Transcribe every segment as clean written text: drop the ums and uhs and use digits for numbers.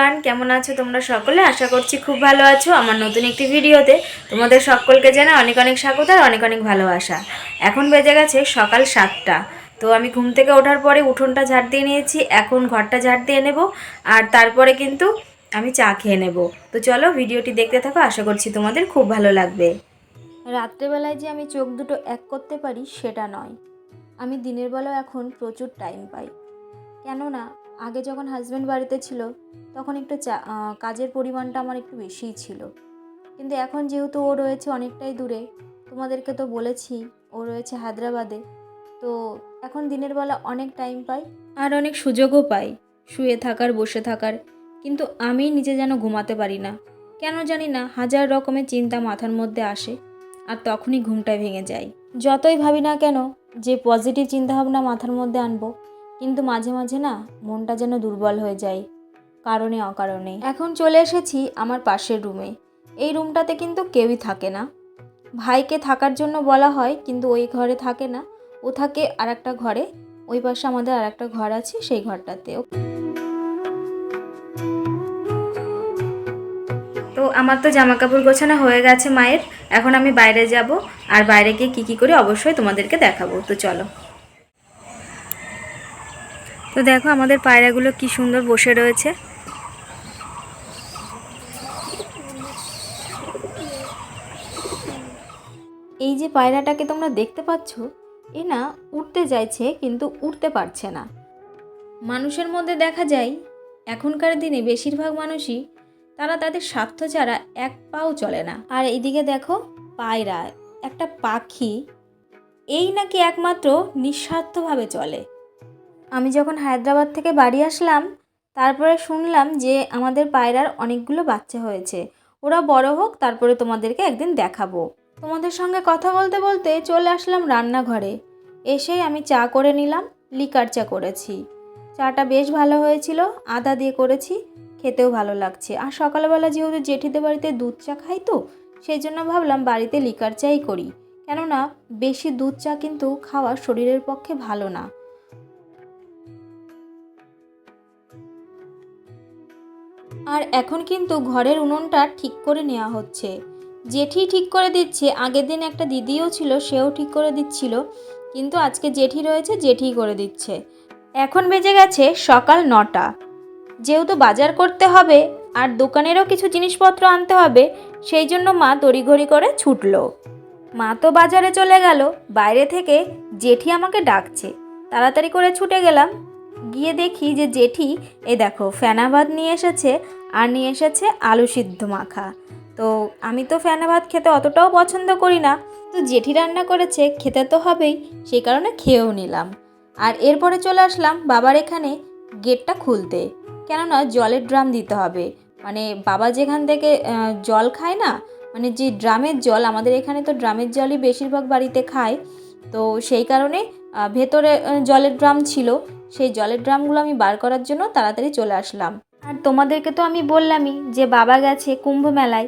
Everyone, কেমন আছো তোমরা সকলে? আশা করছি খুব ভালো আছো। আমার নতুন একটি ভিডিওতে তোমাদের সকলকে জানাই অনেক অনেক স্বাগত আর অনেক অনেক ভালোবাসা। এখন বেজে গেছে সকাল 7টা। তো আমি ঘুম থেকে ওঠার পরে উঠোনটা ঝাড় দিয়ে নিয়েছি, এখন ঘরটা ঝাড় দিয়ে নেব আর তারপরে কিন্তু আমি চা খেয়ে নেব। তো চলো ভিডিওটি দেখতে থাকো, আশা করছি তোমাদের খুব ভালো লাগবে। রাত্রেবেলায় যে আমি চোখ দুটো এক করতে পারি সেটা নয়, আমি দিনের বেলাও এখন প্রচুর টাইম পাই। কেননা আগে যখন হাজব্যান্ড বাড়িতে ছিল তখন একটু কাজের পরিমাণটা আমার একটু বেশিই ছিল, কিন্তু এখন যেহেতু ও রয়েছে অনেকটাই দূরে, তোমাদেরকে তো বলেছি ও রয়েছে হায়দ্রাবাদে, তো এখন দিনের বেলা অনেক টাইম পাই আর অনেক সুযোগও পাই শুয়ে থাকার, বসে থাকার। কিন্তু আমি নিজে যেন ঘুমাতে পারি না, কেন জানি না, হাজার রকমের চিন্তা মাথার মধ্যে আসে আর তখনই ঘুমটা ভেঙে যায়। যতই ভাবি না কেন যে পজিটিভ চিন্তাভাবনা মাথার মধ্যে আনবো, কিন্তু মাঝে মাঝে না মনটা যেন দুর্বল হয়ে যায় কারণে অকারণে। এখন চলে এসেছি আমার পাশের রুমে। এই রুমটাতে কিন্তু কেউই থাকে না, ভাইকে থাকার জন্য বলা হয় কিন্তু ওই ঘরে থাকে না, ও থাকে আর একটা ঘরে। ওই পাশে আমাদের আর একটা ঘর আছে, সেই ঘরটাতেও। তো আমার তো জামা কাপড় গোছানো হয়ে গেছে মায়ের, এখন আমি বাইরে যাব আর বাইরে গিয়ে কী করি অবশ্যই তোমাদেরকে দেখাবো। তো চলো। তো দেখো আমাদের পায়রাগুলো কি সুন্দর বসে রয়েছে। এই যে পায়রাটাকে তোমরা দেখতে পাচ্ছ, এ না উড়তে চাইছে কিন্তু উড়তে পারছে না। মানুষের মধ্যে দেখা যায় এখনকার দিনে বেশিরভাগ মানুষই তারা তাদের স্বার্থ ছাড়া এক পাও চলে না। আর এইদিকে দেখো পায়রা, একটা পাখি, এই নাকি একমাত্র নিঃস্বার্থভাবে চলে। আমি যখন হায়দ্রাবাদ থেকে বাড়ি আসলাম, তারপরে শুনলাম যে আমাদের পায়রার অনেকগুলো বাচ্চা হয়েছে, ওরা বড় হোক তারপরে তোমাদেরকে একদিন দেখাবো। তোমাদের সঙ্গে কথা বলতে বলতে চলে আসলাম রান্নাঘরে। এসেই আমি চা করে নিলাম, লিকার চা করেছি। চাটা বেশ ভালো হয়েছিল, আদা দিয়ে করেছি, খেতেও ভালো লাগছে। আর সকালবেলা যেহেতু জেঠিদের বাড়িতে দুধ চা খাই, তো সেই জন্য ভাবলাম বাড়িতে লিকার চাই করি, কেননা বেশি দুধ চা কিন্তু খাওয়া শরীরের পক্ষে ভালো না। আর এখন কিন্তু ঘরের উনুনটা ঠিক করে নেওয়া হচ্ছে, জেঠি ঠিক করে দিচ্ছে। আগের দিন একটা দিদিও ছিল, সেও ঠিক করে দিচ্ছিল, কিন্তু আজকে জেঠি রয়েছে, জেঠি করে দিচ্ছে। এখন বেজে গেছে সকাল 9টা। যেহেতু বাজার করতে হবে আর দোকানেরও কিছু জিনিসপত্র আনতে হবে, সেই জন্য মা তড়িঘড়ি করে ছুটলো। মা তো বাজারে চলে গেল, বাইরে থেকে জেঠি আমাকে ডাকছে। তাড়াতাড়ি করে ছুটে গেলাম, গিয়ে দেখি যে জেঠি এই দেখো ফেনা ভাত নিয়ে এসেছে আর নিয়ে এসেছে আলু সিদ্ধ মাখা। তো আমি তো ফেনা ভাত খেতে অতটাও পছন্দ করি না, তো জেঠি রান্না করেছে, খেতে তো হবেই, সেই কারণে খেয়েও নিলাম। আর এরপরে চলে আসলাম বাবার এখানে গেটটা খুলতে, কেননা জলের ড্রাম দিতে হবে। মানে বাবা যেখান থেকে জল খায় না, মানে যে ড্রামের জল, আমাদের এখানে তো ড্রামের জলই বেশিরভাগ বাড়িতে খায়, তো সেই কারণে ভেতরে জলের ড্রাম ছিল, সেই জলের ড্রামগুলো আমি বার করার জন্য তাড়াতাড়ি চলে আসলাম। আর তোমাদেরকে তো আমি বললামই যে বাবা গেছে কুম্ভ মেলায়,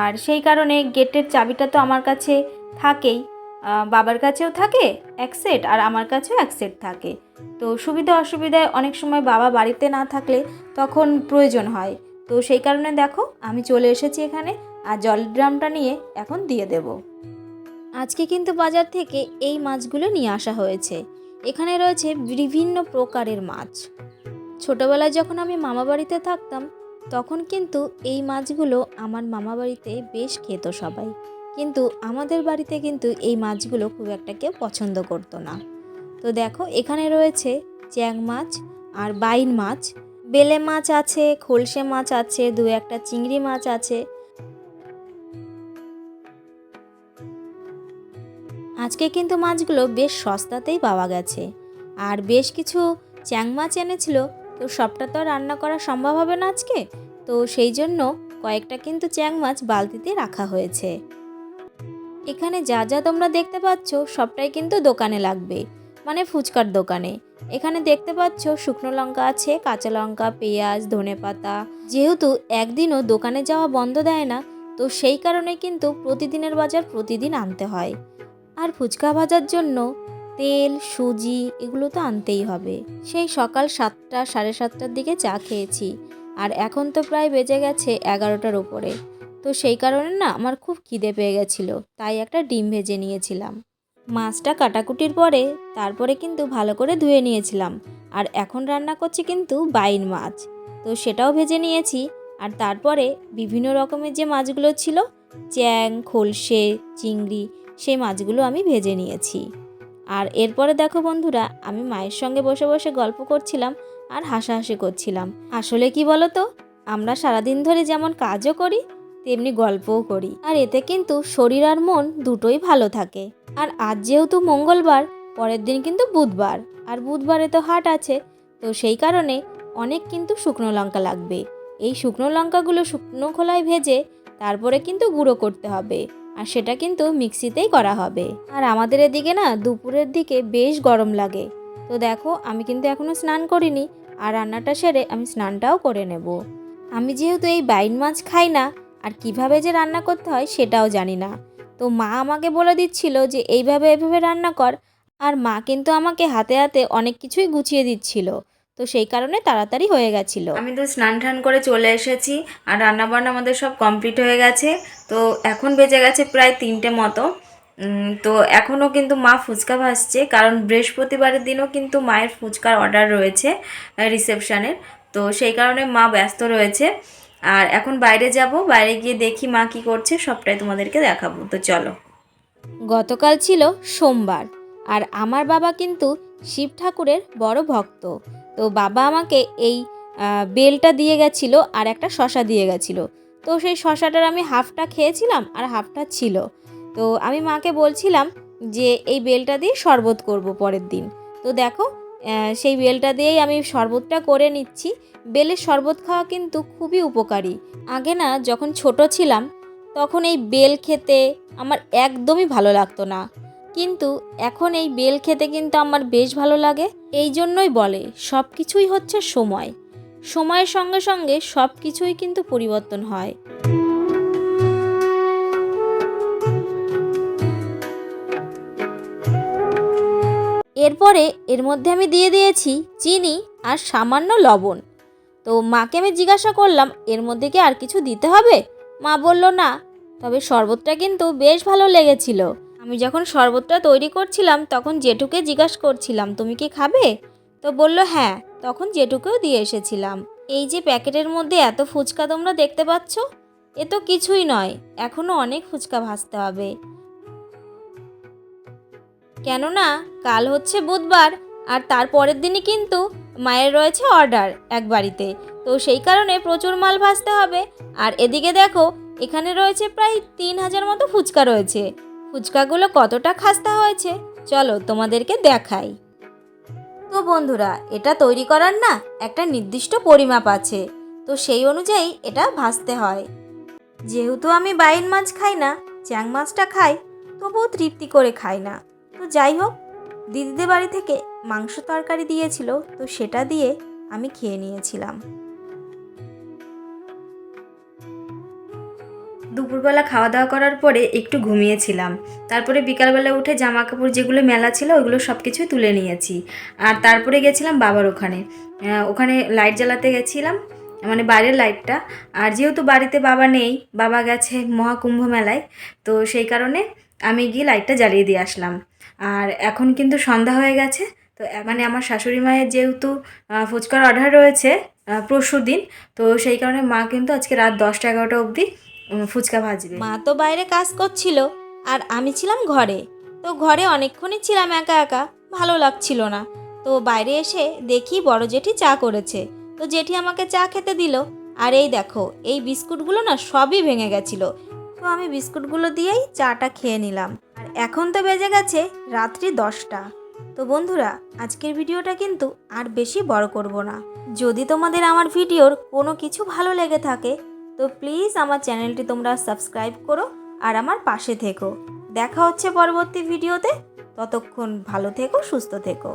আর সেই কারণে গেটের চাবিটা তো আমার কাছে থাকেই, বাবার কাছেও থাকে এক সেট আর আমার কাছেও এক সেট থাকে। তো সুবিধা অসুবিধায় অনেক সময় বাবা বাড়িতে না থাকলে তখন প্রয়োজন হয়, তো সেই কারণে দেখো আমি চলে এসেছি এখানে আর জলের ড্রামটা নিয়ে এখন দিয়ে দেব। আজকে কিন্তু বাজার থেকে এই মাছগুলো নিয়ে আসা হয়েছে। এখানে রয়েছে বিভিন্ন প্রকারের মাছ। ছোটোবেলায় যখন আমি মামা বাড়িতে থাকতাম তখন কিন্তু এই মাছগুলো আমার মামা বাড়িতে বেশ খেত সবাই, কিন্তু আমাদের বাড়িতে কিন্তু এই মাছগুলো খুব একটা কেউ পছন্দ করতো না। তো দেখো এখানে রয়েছে চ্যাং মাছ আর বাইন মাছ, বেলে মাছ আছে, খলসে মাছ আছে, দু একটা চিংড়ি মাছ আছে। আজকে কিন্তু মাছগুলো বেশ সস্তাতেই পাওয়া গেছে, আর বেশ কিছু চ্যাং মাছ এনেছিল, তো সবটা তো আর রান্না করা সম্ভব হবে না আজকে, তো সেই জন্য কয়েকটা কিন্তু চ্যাং মাছ বালতিতে রাখা হয়েছে। এখানে যা যা তোমরা দেখতে পাচ্ছ সবটাই কিন্তু দোকানে লাগবে, মানে ফুচকার দোকানে। এখানে দেখতে পাচ্ছ শুকনো লঙ্কা আছে, কাঁচা লঙ্কা, পেঁয়াজ, ধনেপাতা। যেহেতু একদিনও দোকানে যাওয়া বন্ধ দেয় না, তো সেই কারণে কিন্তু প্রতিদিনের বাজার প্রতিদিন আনতে হয়। আর ফুচকা ভাজার জন্য তেল, সুজি এগুলো তো আনতেই হবে। সেই সকাল 7টা 7:30টার দিকে চা খেয়েছি, আর এখন তো প্রায় বেজে গেছে 11টার উপরে। তো সেই কারণে না আমার খুব খিদে পেয়ে গেছিলো, তাই একটা ডিম ভেজে নিয়েছিলাম। মাছটা কাটাকুটির পরে তারপরে কিন্তু ভালো করে ধুয়ে নিয়েছিলাম। আর এখন রান্না করছি কিন্তু বাইন মাছ, তো সেটাও ভেজে নিয়েছি। আর তারপরে বিভিন্ন রকমের যে মাছগুলো ছিল, চ্যাং, খলসে, চিংড়ি, সেই মাছগুলো আমি ভেজে নিয়েছি। আর এরপরে দেখো বন্ধুরা, আমি মায়ের সঙ্গে বসে বসে গল্প করছিলাম আর হাসাহাসি করছিলাম। আসলে কি বলো তো, আমরা সারাদিন ধরে যেমন কাজও করি তেমনি গল্পও করি, আর এতে কিন্তু শরীর আর মন দুটোই ভালো থাকে। আর আজ যেহেতু মঙ্গলবার, পরের দিন কিন্তু বুধবার, আর বুধবারে তো হাট আছে, তো সেই কারণে অনেক কিন্তু শুকনো লঙ্কা লাগবে। এই শুকনো লঙ্কাগুলো শুকনো খোলায় ভেজে তারপরে কিন্তু গুঁড়ো করতে হবে, আর সেটা কিন্তু মিক্সিতেই করা হবে। আর আমাদের এদিকে না দুপুরের দিকে বেশ গরম লাগে। তো দেখো, আমি কিন্তু এখনও স্নান করিনি, আর রান্নাটা সেরে আমি স্নানটাও করে নেব। আমি যেহেতু এই বাইন মাছ খাই না, আর কিভাবে যে রান্না করতে হয় সেটাও জানি না, তো মা আমাকে বলে দিচ্ছিল যে এইভাবে এভাবে রান্না কর। আর মা কিন্তু আমাকে হাতে হাতে অনেক কিছুই গুছিয়ে দিচ্ছিল, তো সেই কারণে তাড়াতাড়ি হয়ে গেছিলো। আমি তো স্নান টান করে চলে এসেছি, আর রান্নাবান্না আমাদের সব কমপ্লিট হয়ে গেছে। তো এখন বেজে গেছে প্রায় 3টে মতো। তো এখনও কিন্তু মা ফুচকা ভাজছে, কারণ বৃহস্পতিবারের দিনও কিন্তু মায়ের ফুচকার অর্ডার রয়েছে রিসেপশানের, তো সেই কারণে মা ব্যস্ত রয়েছে। আর এখন বাইরে যাব, বাইরে গিয়ে দেখি মা কী করছে, সবটাই তোমাদেরকে দেখাবো। তো চলো। গতকাল ছিল সোমবার, আর আমার বাবা কিন্তু শিব ঠাকুরের বড় ভক্ত। তো বাবা আমাকে এই বেলটা দিয়ে গেছিলো আর একটা শশা দিয়ে গেছিলো। তো সেই শশাটার আমি হাফটা খেয়েছিলাম আর হাফটা ছিল। তো আমি মাকে বলছিলাম যে এই বেলটা দিয়ে শরবত করব পরের দিন। তো দেখো, সেই বেলটা দিয়েই আমি শরবতটা করে নিচ্ছি। বেলের শরবত খাওয়া কিন্তু খুবই উপকারী। আগে না যখন ছোট ছিলাম তখন এই বেল খেতে আমার একদমই ভালো লাগতো না, কিন্তু এখন এই বেল খেতে কিন্তু আমার বেশ ভালো লাগে। এই জন্যই বলে সব কিছুই হচ্ছে সময়, সময়ের সঙ্গে সঙ্গে সব কিছুই কিন্তু পরিবর্তন হয়। এরপরে এর মধ্যে আমি দিয়ে দিয়েছি চিনি আর সামান্য লবণ। তো মাকে আমি জিজ্ঞাসা করলাম এর মধ্যে কি আর কিছু দিতে হবে? মা বলল না, তবে শরবতটা কিন্তু বেশ ভালো লেগেছিল। আমি যখন শরবতটা তৈরি করছিলাম তখন জেঠুকে জিজ্ঞাসা করছিলাম তুমি কি খাবে? তো বলল হ্যাঁ, তখন জেঠুকেও দিয়ে এসেছিলাম। এই যে প্যাকেটের মধ্যে এত ফুচকা তোমরা দেখতে পাচ্ছ, এ তো কিছুই নয়, এখনও অনেক ফুচকা ভাজতে হবে। কেননা কাল হচ্ছে বুধবার, আর তার পরের দিনই কিন্তু মায়ের রয়েছে অর্ডার এক বাড়িতে, তো সেই কারণে প্রচুর মাল ভাজতে হবে। আর এদিকে দেখো, এখানে রয়েছে প্রায় 3000 মতো ফুচকা রয়েছে। ফুচকাগুলো কতটা খাস্তা হয়েছে চলো তোমাদেরকে দেখাই। তো বন্ধুরা, এটা তৈরি করার না একটা নির্দিষ্ট পরিমাপ আছে, তো সেই অনুযায়ী এটা ভাজতে হয়। যেহেতু আমি বাইন মাছ খাই না, চ্যাং মাছটা খাই, তবুও তৃপ্তি করে খাই না। তো যাই হোক, দিদিদের বাড়ি থেকে মাংস তরকারি দিয়েছিল, তো সেটা দিয়ে আমি খেয়ে নিয়েছিলাম। দুপুরবেলা খাওয়া দাওয়া করার পরে একটু ঘুমিয়েছিলাম, তারপরে বিকালবেলা উঠে জামা কাপড় যেগুলো মেলা ছিল ওইগুলো সব কিছুই তুলে নিয়েছি। আর তারপরে গেছিলাম বাবার ওখানে, ওখানে লাইট জ্বালাতে গেছিলাম, মানে বাইরের লাইটটা। আর যেহেতু বাড়িতে বাবা নেই, বাবা গেছে মহাকুম্ভ মেলায়, তো সেই কারণে আমি গিয়ে লাইটটা জ্বালিয়ে দিয়ে আসলাম। আর এখন কিন্তু সন্ধ্যা হয়ে গেছে। তো মানে আমার শাশুড়ি মায়ের যেহেতু ফুচকার অর্ডার রয়েছে পরশু দিন, তো সেই কারণে মা কিন্তু আজকে রাত 10টা-11টা অবধি ফুচকা ভাজবে। মা তো বাইরে কাজ করছিল আর আমি ছিলাম ঘরে। তো ঘরে অনেকক্ষণই ছিলাম একা একা, ভালো লাগছিল না। তো বাইরে এসে দেখি বড় জেঠি চা করেছে, তো জেঠি আমাকে চা খেতে দিল। আর এই দেখো, এই বিস্কুটগুলো না সবই ভেঙে গেছিলো, তো আমি বিস্কুটগুলো দিয়েই চাটা খেয়ে নিলাম। আর এখন তো বেজে গেছে রাত্রি 10টা। তো বন্ধুরা, আজকের ভিডিওটা কিন্তু আর বেশি বড় করব না। যদি তোমাদের আমার ভিডিওর কোনো কিছু ভালো লেগে থাকে তো প্লিজ আমার চ্যানেলটি তোমরা সাবস্ক্রাইব করো আর আমার পাশে থেকো। দেখা হচ্ছে পরবর্তী ভিডিওতে, ততক্ষণ ভালো থেকো, সুস্থ থেকো।